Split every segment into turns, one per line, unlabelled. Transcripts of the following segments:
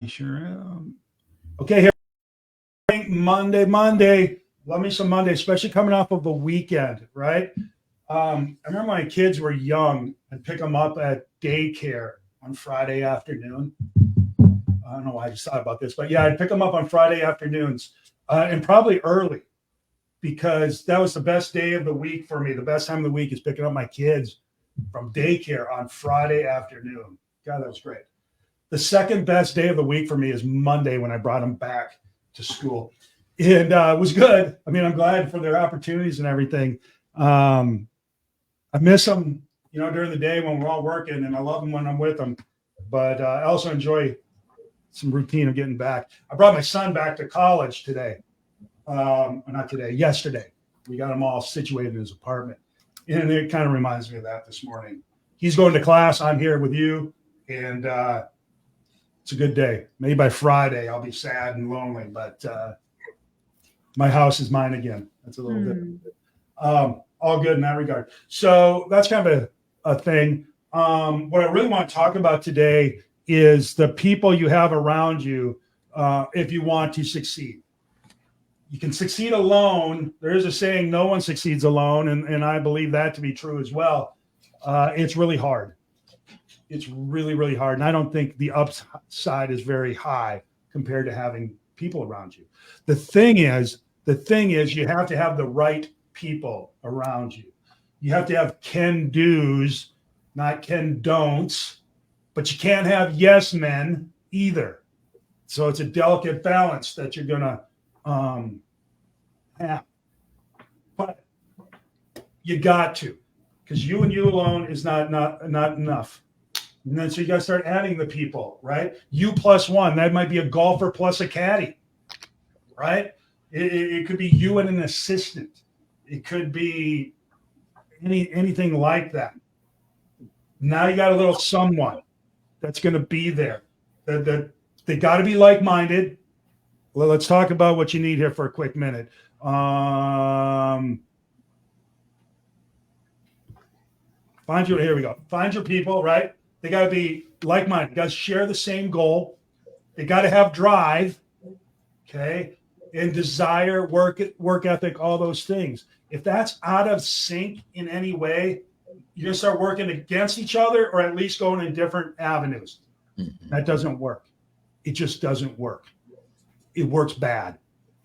Sure. Okay, here Monday. Love me some Monday, especially coming off of a weekend, right? I remember my kids were young and pick them up at daycare on Friday afternoon. I don't know why I just thought about this, but yeah, I'd pick them up on Friday afternoons and probably early because that was the best day of the week for me. The best time of the week is picking up my kids from daycare on Friday afternoon. God, that was great. The second best day of the week for me is Monday when I brought them back to school. And it was good. I mean, I'm glad for their opportunities and everything. I miss them, during the day when we're all working, and I love them when I'm with them. But I also enjoy some routine of getting back. I brought my son back to college today. Not today, yesterday. We got him all situated in his apartment. And it kind of reminds me of that this morning. He's going to class. I'm here with you. And it's a good day. Maybe by Friday, I'll be sad and lonely, but my house is mine again. That's a little different. All good in that regard. So that's kind of a thing. What I really want to talk about today is the people you have around you if you want to succeed. You can succeed alone. There is a saying, no one succeeds alone, and I believe that to be true as well. It's really hard. It's really, really hard. And I don't think the upside is very high compared to having people around you. The thing is, you have to have the right people around you. You have to have can do's, not can don'ts, but you can't have yes men either. So it's a delicate balance that you're going to have. But you got to, because you and you alone is not enough. And then so you got to start adding the people, right? You plus one, that might be a golfer plus a caddy, right? It could be you and an assistant. It could be anything like that. Now you got a little someone that's going to be there. They got to be like-minded. Well, let's talk about what you need here for a quick minute. Here we go. Find your people, right? They got to be like-minded. Got to share the same goal. They got to have drive, okay, and desire, work ethic, all those things. If that's out of sync in any way, you're going to start working against each other or at least going in different avenues. Mm-hmm. That doesn't work. It just doesn't work. It works bad,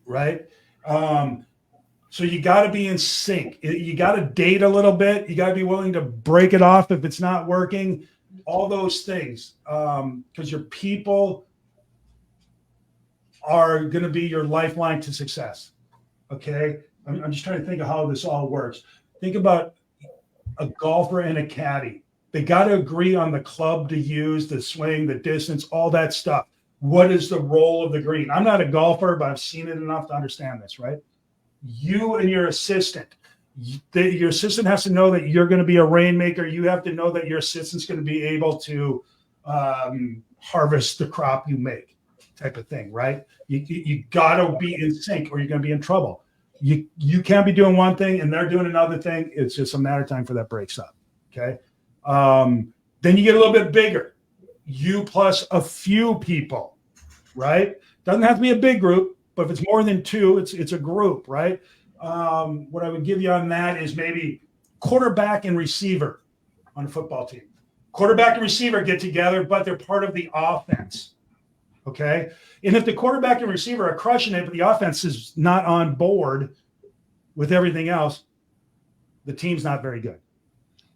right? So you got to be in sync. You got to date a little bit. You got to be willing to break it off if it's not working. All those things, because your people are going to be your lifeline to success. Okay, I'm just trying to think of how this all works. Think about a golfer and a caddy. They got to agree on the club to use, the swing, the distance, all that stuff. What is the role of the green? I'm not a golfer, but I've seen it enough to understand this, right? You and your assistant. Your assistant has to know that you're going to be a rainmaker. You have to know that your assistant's going to be able to harvest the crop you make, type of thing, right? You got to be in sync or you're going to be in trouble. You can't be doing one thing and they're doing another thing. It's just a matter of time for that breaks up, okay? Then you get a little bit bigger. You plus a few people, right? Doesn't have to be a big group, but if it's more than two, it's a group, right? What I would give you on that is maybe quarterback and receiver on a football team. Quarterback and receiver get together, but they're part of the offense, okay? And if the quarterback and receiver are crushing it, but the offense is not on board with everything else, the team's not very good,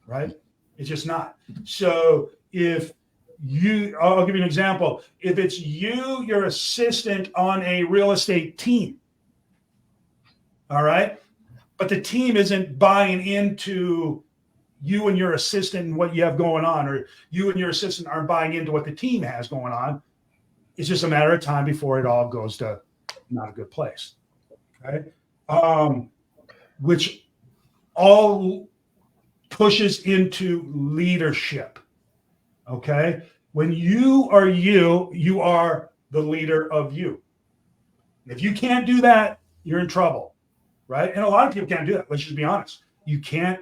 right? It's just not. So I'll give you an example. If it's you, your assistant on a real estate team, all right, but the team isn't buying into you and your assistant and what you have going on, or you and your assistant aren't buying into what the team has going on, it's just a matter of time before it all goes to not a good place, okay? Which all pushes into leadership. Okay. When you are you are the leader of you. If you can't do that, you're in trouble, right? And a lot of people can't do that. Let's just be honest. You can't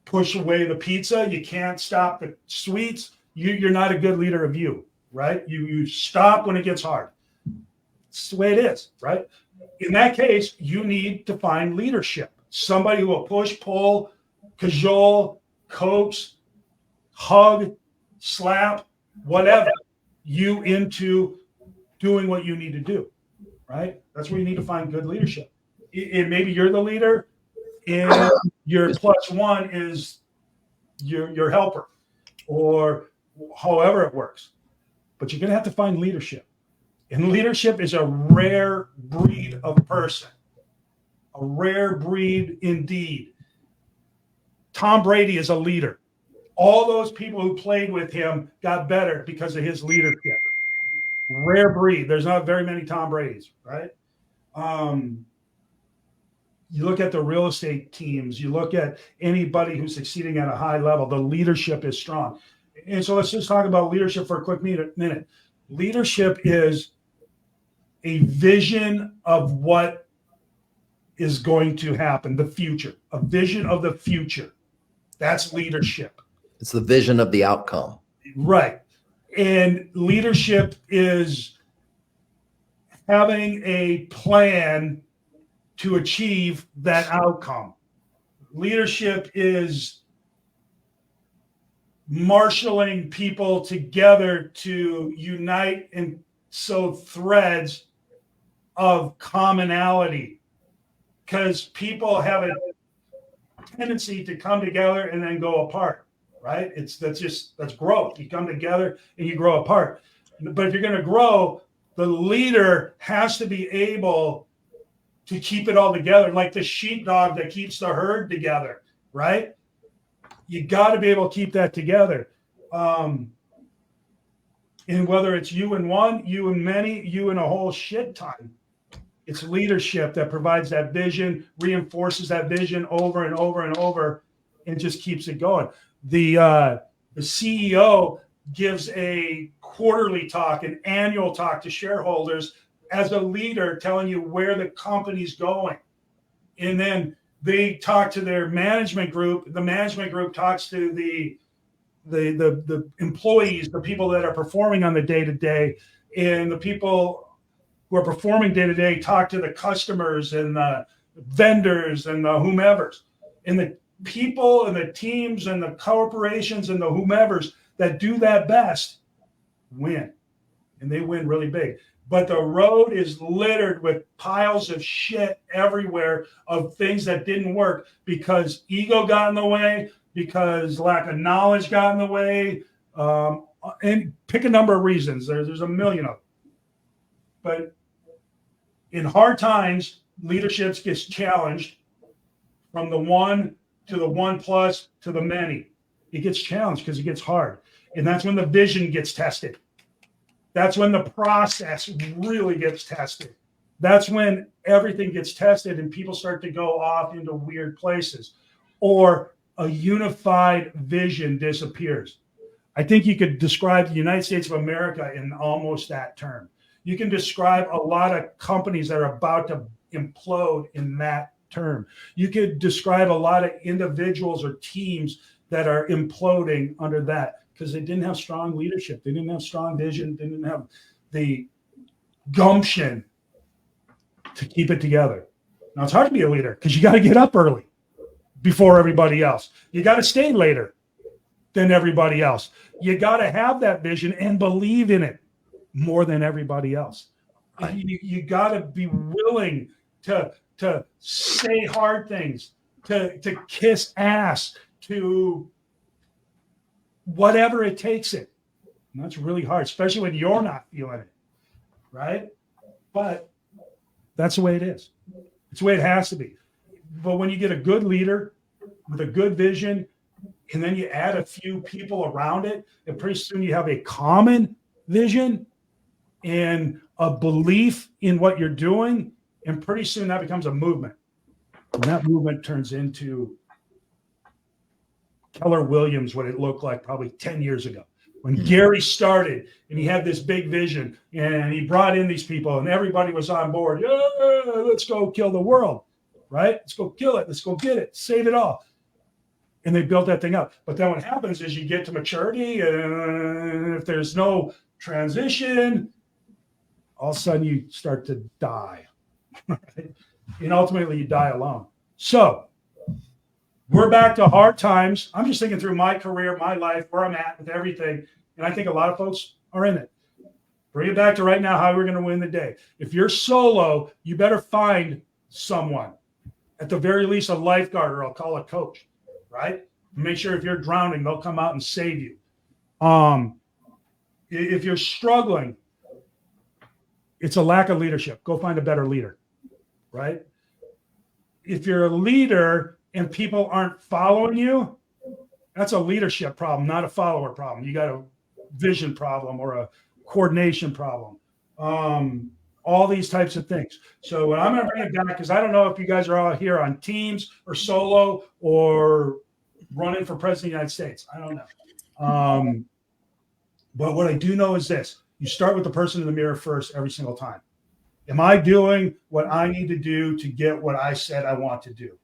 push away the pizza. You can't stop the sweets. You're not a good leader of you. right? You stop when it gets hard. It's the way it is, right? In that case, you need to find leadership. Somebody who will push, pull, cajole, coax, hug, slap, whatever, you into doing what you need to do, right? That's where you need to find good leadership. And maybe you're the leader, and your plus one is your helper, or however it works. But you're going to have to find leadership. And leadership is a rare breed of person, a rare breed indeed. Tom Brady is a leader. All those people who played with him got better because of his leadership. Rare breed. There's not very many Tom Bradys, right? You look at the real estate teams, you look at anybody who's succeeding at a high level, the leadership is strong. And so let's just talk about leadership for a quick minute. Leadership is a vision of what is going to happen, the future, a vision of the future. That's leadership.
It's the vision of the outcome.
Right. And leadership is having a plan to achieve that outcome. Leadership is marshaling people together to unite and sew threads of commonality, because people have a tendency to come together and then go apart, right? That's growth. You come together and you grow apart. But if you're going to grow, the leader has to be able to keep it all together, like the sheepdog that keeps the herd together, right? You got to be able to keep that together. And whether it's you and one, you and many, you and a whole shit ton, it's leadership that provides that vision, reinforces that vision over and over and over, and just keeps it going. The CEO gives a quarterly talk, an annual talk to shareholders as a leader, telling you where the company's going. And then they talk to their management group. The management group talks to the employees, the people that are performing on the day-to-day, and the people who are performing day-to-day talk to the customers and the vendors and the whomevers. And the people and the teams and the corporations and the whomevers that do that best win. And they win really big. But the road is littered with piles of shit everywhere of things that didn't work because ego got in the way, because lack of knowledge got in the way, and pick a number of reasons. There's a million of them. But in hard times, leadership gets challenged from the one to the one plus to the many. It gets challenged because it gets hard. And that's when the vision gets tested. That's when the process really gets tested. That's when everything gets tested and people start to go off into weird places, or a unified vision disappears. I think you could describe the United States of America in almost that term. You can describe a lot of companies that are about to implode in that term. You could describe a lot of individuals or teams that are imploding under that, because they didn't have strong leadership. They didn't have strong vision. They didn't have the gumption to keep it together. Now, it's hard to be a leader because you got to get up early before everybody else. You got to stay later than everybody else. You got to have that vision and believe in it more than everybody else. You got to be willing to say hard things, to kiss ass, to whatever it takes it. And that's really hard, especially when you're not feeling it, right? But that's the way it is. It's the way it has to be. But when you get a good leader with a good vision, and then you add a few people around it, and pretty soon you have a common vision and a belief in what you're doing, and pretty soon that becomes a movement. And that movement turns into Keller Williams, what it looked like probably 10 years ago. When Gary started and he had this big vision and he brought in these people and everybody was on board. Yeah, let's go kill the world, right? Let's go kill it. Let's go get it. Save it all. And they built that thing up. But then what happens is you get to maturity, and if there's no transition, all of a sudden you start to die. Right? And ultimately you die alone. So we're back to hard times. I'm just thinking through my career, my life, where I'm at with everything. And I think a lot of folks are in it. Bring it back to right now, how we're going to win the day. If you're solo, you better find someone, at the very least, a lifeguard, or I'll call a coach, right? Make sure if you're drowning, they'll come out and save you. If you're struggling, it's a lack of leadership. Go find a better leader, right? If you're a leader and people aren't following you, that's a leadership problem, not a follower problem. You got a vision problem or a coordination problem. All these types of things. So when I'm going to bring it back, because I don't know if you guys are all here on teams or solo or running for president of the United States. I don't know. But what I do know is this: you start with the person in the mirror first every single time. Am I doing what I need to do to get what I said I want to do?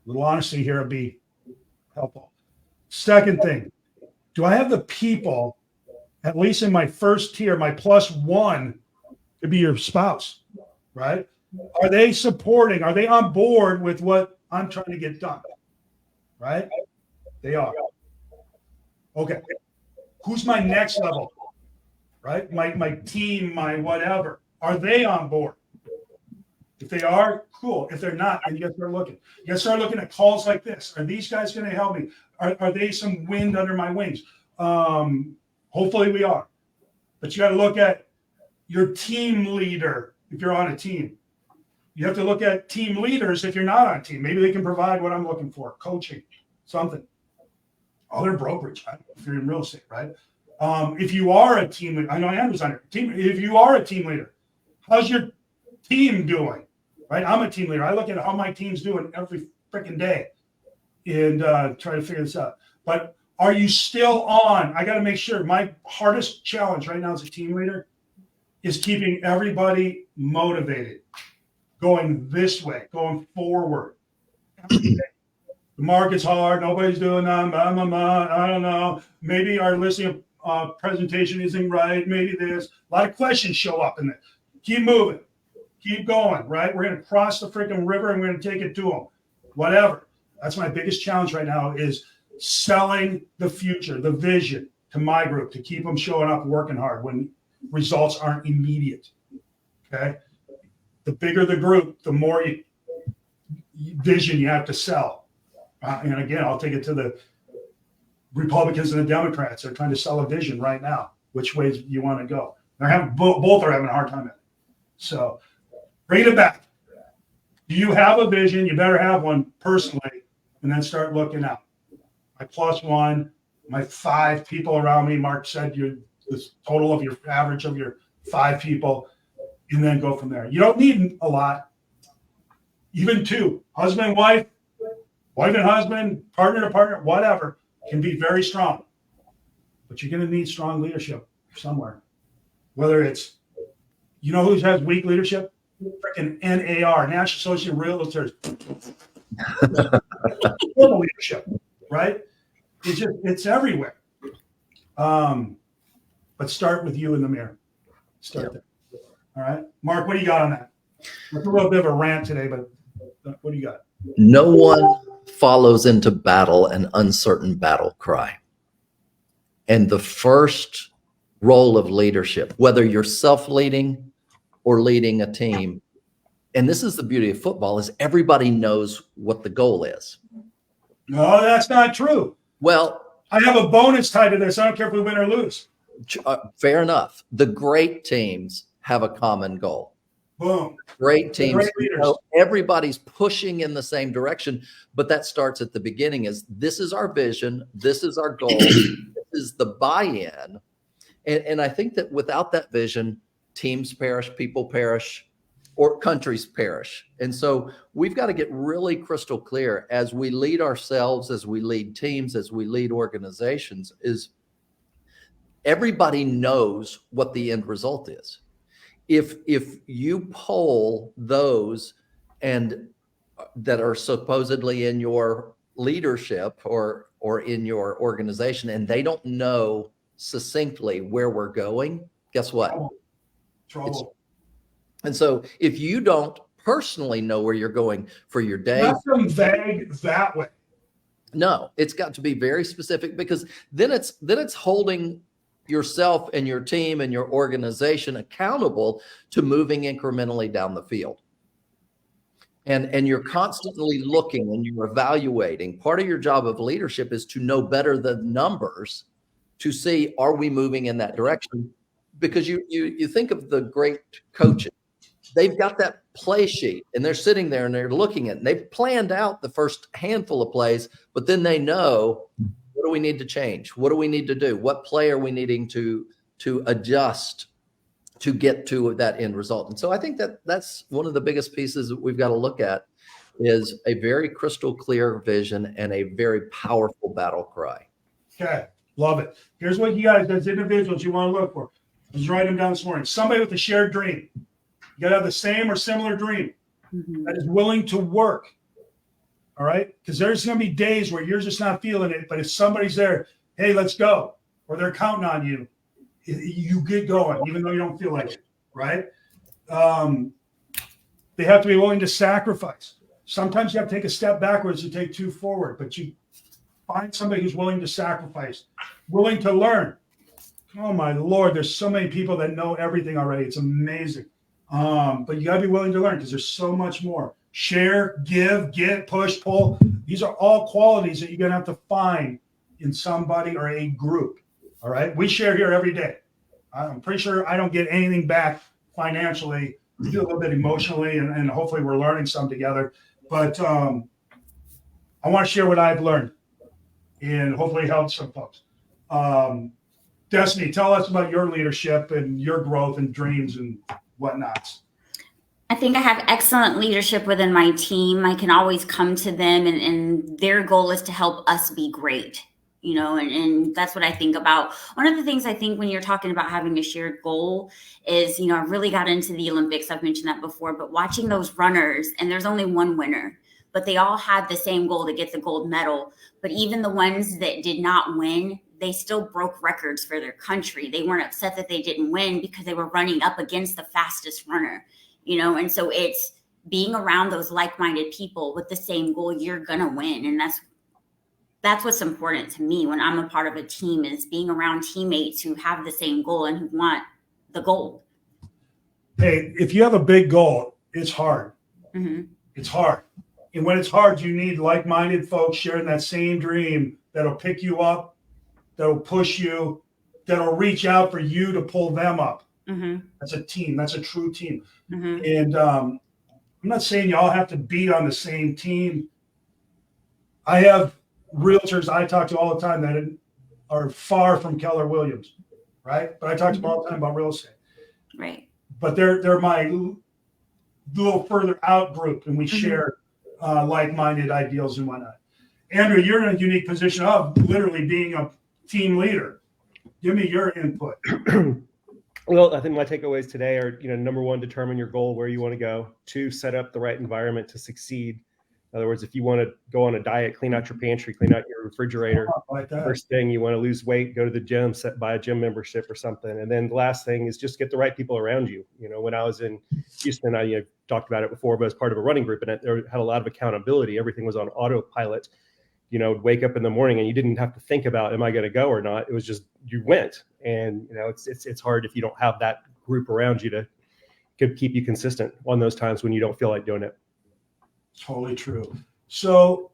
A little honesty here would be helpful. Second thing, do I have the people, at least in my first tier, my +1, to be your spouse, right? Are they supporting? Are they on board with what I'm trying to get done? Right? They are. Okay. Who's my next level? Right? My team, my whatever. Are they on board? If they are, cool. If they're not, then you got to start looking. You got to start looking at calls like this. Are these guys going to help me? Are they some wind under my wings? Hopefully we are. But you got to look at your team leader if you're on a team. You have to look at team leaders if you're not on a team. Maybe they can provide what I'm looking for, coaching, something. Other brokerage, if you're in real estate, right? If you are a team leader, I know Andrew's on it. If you are a team leader, how's your team doing? Right? I'm a team leader. I look at how my team's doing every freaking day and try to figure this out. But are you still on? I got to make sure. My hardest challenge right now as a team leader is keeping everybody motivated, going this way, going forward. The market's hard. Nobody's doing that. I don't know. Maybe our listing presentation isn't right. Maybe this. A lot of questions show up in it. Keep moving. Keep going, right? We're going to cross the freaking river and we're going to take it to them. Whatever. That's my biggest challenge right now is selling the future, the vision to my group to keep them showing up, working hard when results aren't immediate. Okay. The bigger the group, the more vision you have to sell. And again, I'll take it to the Republicans and the Democrats. They're trying to sell a vision right now. Which ways you want to go? They're having both are having a hard time at it. So bring it back. Do you have a vision? You better have one personally, and then start looking out. My +1, my 5 people around me. Mark said the total of your average of your 5 people, and then go from there. You don't need a lot. Even 2, husband and wife and husband, partner to partner, whatever, can be very strong. But you're going to need strong leadership somewhere. Whether it's, you know who has weak leadership? Freaking NAR, National Association of Realtors. Leadership, right? It's everywhere. But start with you in the mirror. Start there. All right. Mark, what do you got on that? It's a little bit of a rant today, but what do you got?
No one follows into battle an uncertain battle cry. And the first role of leadership, whether you're self-leading or leading a team, and this is the beauty of football, is everybody knows what the goal is.
No, that's not true.
Well,
I have a bonus tied to this. I don't care if we win or lose.
Fair enough. The great teams have a common goal.
Boom.
Great teams,
Great leaders.
everybody's pushing in the same direction, but that starts at the beginning is this is our vision, this is our goal, this is the buy-in. And I think that without that vision, teams perish, people perish, or countries perish. And so we've got to get really crystal clear as we lead ourselves, as we lead teams, as we lead organizations, is everybody knows what the end result is. If you poll those and that are supposedly in your leadership or in your organization, and they don't know succinctly where we're going, guess what?
Trouble.
And so if you don't personally know where you're going for your day,
Not so vague that way.
no, it's got to be very specific, because then it's holding yourself and your team and your organization accountable to moving incrementally down the field. And you're constantly looking and you're evaluating. Part of your job of leadership is to know better the numbers to see, are we moving in that direction? Because you think of the great coaches, they've got that play sheet and they're sitting there and they're looking at it, and they've planned out the first handful of plays, but then they know, what do we need to change? What do we need to do? What play are we needing to adjust to get to that end result? And so I think that that's one of the biggest pieces that we've got to look at, is a very crystal clear vision and a very powerful battle cry.
Okay, love it. Here's what you guys, as individuals, you want to look for. I was writing them down this morning. Somebody with a shared dream. You got to have the same or similar dream that is willing to work. All right? Because there's going to be days where you're just not feeling it, but if somebody's there, hey, let's go, or they're counting on you, you get going, even though you don't feel like it, right? They have to be willing to sacrifice. Sometimes you have to take a step backwards to take two forward, but you find somebody who's willing to sacrifice, willing to learn. Oh my Lord, there's so many people that know everything already. It's amazing. But you got to be willing to learn, because there's so much more. Share, give, get, push, pull. These are all qualities that you're going to have to find in somebody or a group. All right. We share here every day. I'm pretty sure I don't get anything back financially. We do a little bit emotionally, and hopefully we're learning some together. But I want to share what I've learned and hopefully help some folks. Destiny, tell us about your leadership and your growth and dreams and whatnots.
I think I have excellent leadership within my team. I can always come to them, and their goal is to help us be great, and that's what I think about. One of the things I think when you're talking about having a shared goal is, I really got into the Olympics. I've mentioned that before, but watching those runners, and there's only one winner, but they all had the same goal to get the gold medal. But even the ones that did not win, they still broke records for their country. They weren't upset that they didn't win, because they were running up against the fastest runner, and so it's being around those like-minded people with the same goal. You're going to win. And that's what's important to me when I'm a part of a team, is being around teammates who have the same goal and who want the gold.
Hey, if you have a big goal, it's hard.
Mm-hmm.
It's hard. And when it's hard, you need like-minded folks sharing that same dream that'll pick you up, that'll push you, that'll reach out for you to pull them up.
Mm-hmm.
That's a team. That's a true team.
Mm-hmm.
And I'm not saying you all have to be on the same team. I have realtors I talk to all the time that are far from Keller Williams, right? But I talk to them all the time about real estate.
Right.
But they're my little further out group, and we share like-minded ideals and whatnot. Andrew, you're in a unique position of literally being a team leader. Give me your input.
Well, I think my takeaways today are, number one, determine your goal, where you want to go. 2, set up the right environment to succeed. In other words, if you want to go on a diet, clean out your pantry, clean out your refrigerator.
Like that.
First thing, you want to lose weight, go to the gym, buy a gym membership or something. And then the last thing is just get the right people around you. When I was in Houston, I talked about it before, but as part of a running group, and it had a lot of accountability. Everything was on autopilot. Wake up in the morning and you didn't have to think about, am I going to go or not? It was just, you went. And, it's hard if you don't have that group around you to keep you consistent on those times when you don't feel like doing it.
Totally true. So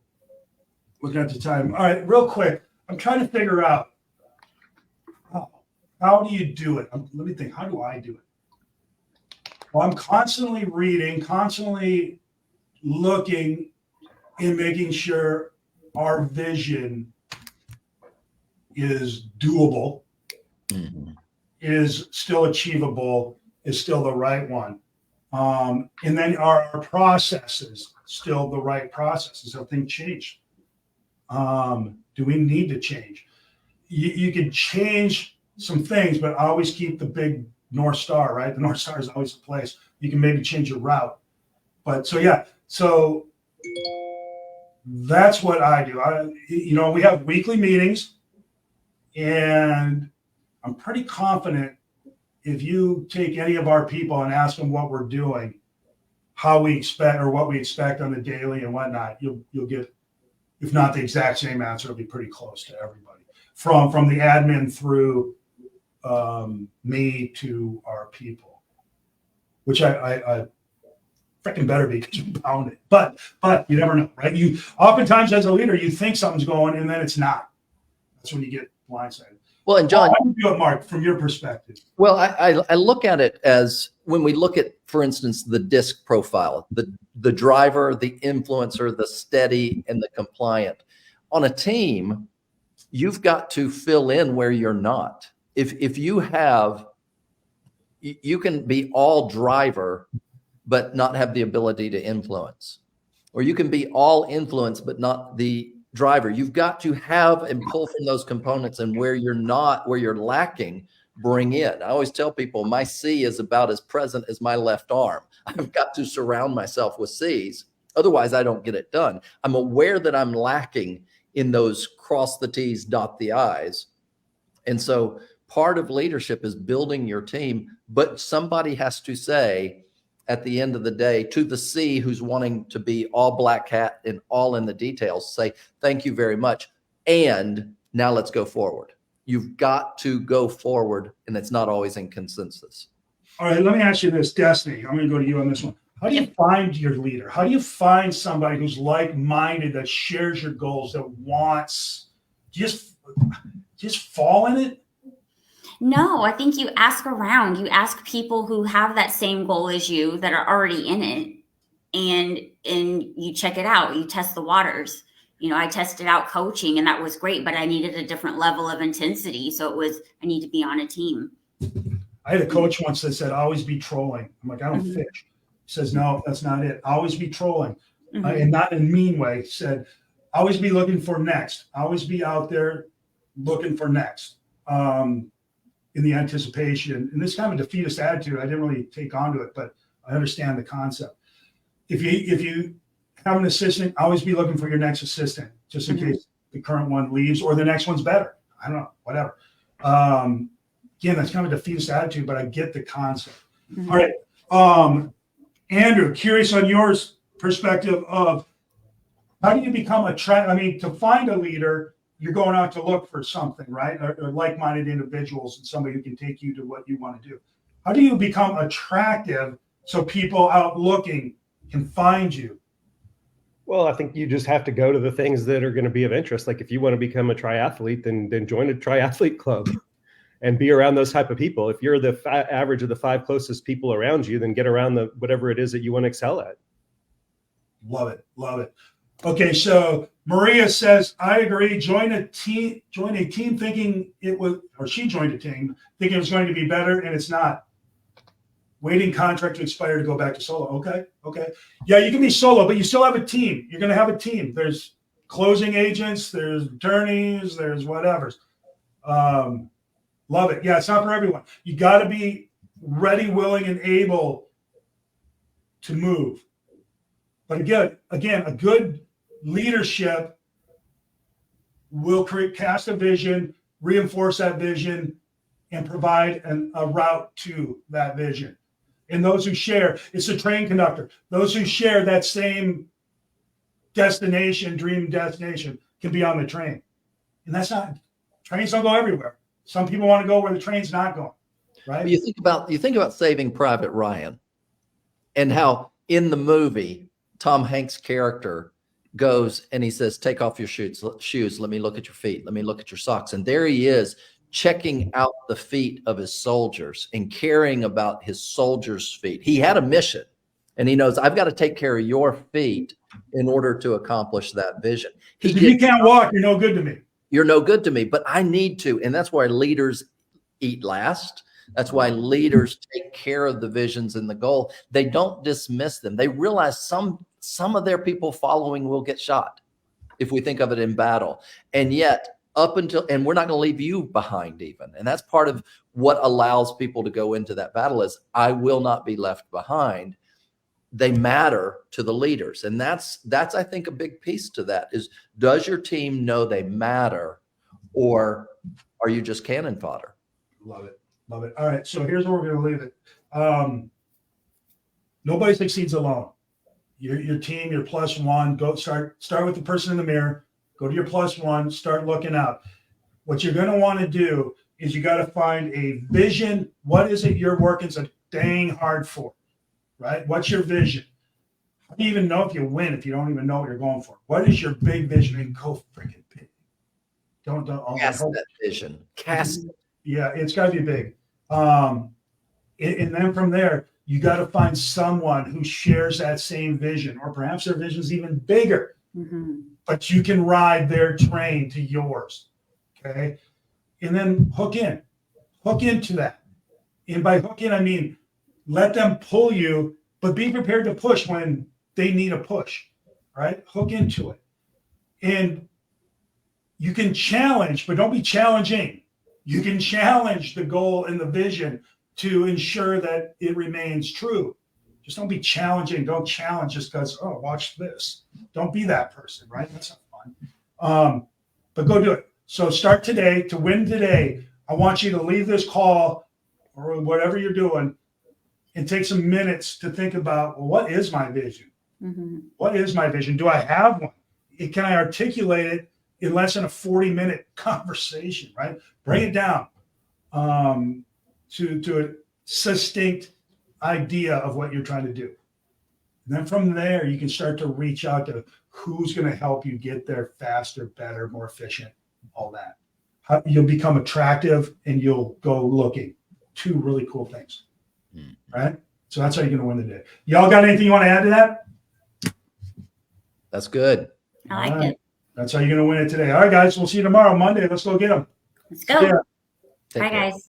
looking at the time. All right, real quick. I'm trying to figure out how do you do it? Let me think. How do I do it? Well, I'm constantly reading, constantly looking and making sure our vision is doable, is still achievable, is still the right one. And then our processes still the right processes? Have things changed? Do we need to change? You can change some things, but always keep the big North Star, right? The North Star is always the place. You can maybe change your route. But so that's what I do. We have weekly meetings, and I'm pretty confident if you take any of our people and ask them what we're doing, how we expect or what we expect on the daily and whatnot, you'll get, if not the exact same answer, it'll be pretty close to everybody from the admin through me to our people, which I freaking better be because you pound it. But you never know, right? You oftentimes as a leader, you think something's going and then it's not. That's when you get blindsided.
Well, and John,
how do you do it, Mark, from your perspective?
well, I look at it as when we look at, for instance, the DISC profile, the driver, the influencer, the steady, and the compliant. On a team, you've got to fill in where you're not. If you have, you can be all driver, but not have the ability to influence. Or you can be all influence, but not the driver. You've got to have and pull from those components, and where you're not, where you're lacking, bring in. I always tell people my C is about as present as my left arm. I've got to surround myself with C's. Otherwise, I don't get it done. I'm aware that I'm lacking in those cross the T's, dot the I's. And so part of leadership is building your team, but somebody has to say, at the end of the day, to the C who's wanting to be all black hat and all in the details, say, thank you very much. And now let's go forward. You've got to go forward, and it's not always in consensus.
All right, let me ask you this, Destiny. I'm going to go to you on this one. How do you find your leader? How do you find somebody who's like-minded, that shares your goals, that wants, just fall in it?
No, I think you ask around. You ask people who have that same goal as you that are already in it, and you check it out. You test the waters. You know, I tested out coaching, and that was great, but I needed a different level of intensity. So it was, I need to be on a team.
I had a coach once that said, always be trolling. I'm like, I don't fish. He says, no, that's not it. Always be trolling. And not in a mean way. He said, always be looking for next. Always be out there looking for next. In the anticipation, and this kind of a defeatist attitude, I didn't really take onto it, but I understand the concept. If you have an assistant, always be looking for your next assistant, just in case the current one leaves or the next one's better. I don't know, whatever. Again, that's kind of a defeatist attitude, but I get the concept. All right, Andrew, curious on your perspective of how do you become to find a leader, you're going out to look for something, right? Or like-minded individuals and somebody who can take you to what you want to do. How do you become attractive so people out looking can find you?
Well, I think you just have to go to the things that are going to be of interest. Like if you want to become a triathlete, then join a triathlete club and be around those type of people. If you're the average of the 5 closest people around you, then get around whatever it is that you want to excel at.
Love it. Love it. Okay, so Maria says, I agree. Join a team thinking it was, or she joined a team thinking it was going to be better, and it's not. Waiting contract to expire to go back to solo. Okay. Yeah, you can be solo, but you still have a team. You're going to have a team. There's closing agents, there's attorneys, there's whatever. Love it. Yeah, it's not for everyone. You got to be ready, willing, and able to move. But again, a good leadership will cast a vision, reinforce that vision, and provide a route to that vision. And those who share, it's a train conductor. Those who share that same destination, dream destination, can be on the train. And trains don't go everywhere. Some people want to go where the train's not going, right?
You think about Saving Private Ryan, and how in the movie Tom Hanks' character goes and he says, take off your shoes. Let me look at your feet. Let me look at your socks. And there he is checking out the feet of his soldiers and caring about his soldiers' feet. He had a mission, and he knows, I've got to take care of your feet in order to accomplish that vision.
If you can't walk, you're no good to me.
You're no good to me, but I need to. And that's why leaders eat last. That's why leaders take care of the visions and the goal. They don't dismiss them. They realize some of their people following will get shot, if we think of it in battle. And yet, and we're not going to leave you behind even. And that's part of what allows people to go into that battle is, I will not be left behind. They matter to the leaders. And that's I think a big piece to that is, does your team know they matter, or are you just cannon fodder?
Love it. Love it. All right. So here's where we're going to leave it. Nobody succeeds alone. Your team, your plus one, go start with the person in the mirror, go to your plus one, start looking out. What you're going to want to do is you got to find a vision. What is it you're working so dang hard for, right? What's your vision? How do you even know if you win if you don't even know what you're going for? What is your big vision? And go freaking big. Don't
Cast that vision. Cast.
Yeah, it's got to be big. And then from there, you got to find someone who shares that same vision, or perhaps their vision is even bigger, but you can ride their train to yours. Okay. And then hook into that. And by hook in, I mean, let them pull you, but be prepared to push when they need a push, right? Hook into it. And you can challenge, but don't be challenging. You can challenge the goal and the vision to ensure that it remains true. Just don't be challenging. Don't challenge just because, oh, watch this. Don't be that person, right? That's not fun. But go do it. So start today. To win today, I want you to leave this call or whatever you're doing and take some minutes to think about, well, what is my vision? What is my vision? Do I have one? Can I articulate it in less than a 40-minute conversation, right? Bring it down to a succinct idea of what you're trying to do. And then from there, you can start to reach out to who's going to help you get there faster, better, more efficient, all that. You'll become attractive and you'll go looking. Two really cool things, right? So that's how you're going to win the day. Y'all got anything you want to add to that?
That's good.
I like it.
That's how you're going to win it today. All right, guys. We'll see you tomorrow, Monday. Let's go get them.
Let's go.
Yeah.
Take
Bye,
care.
guys.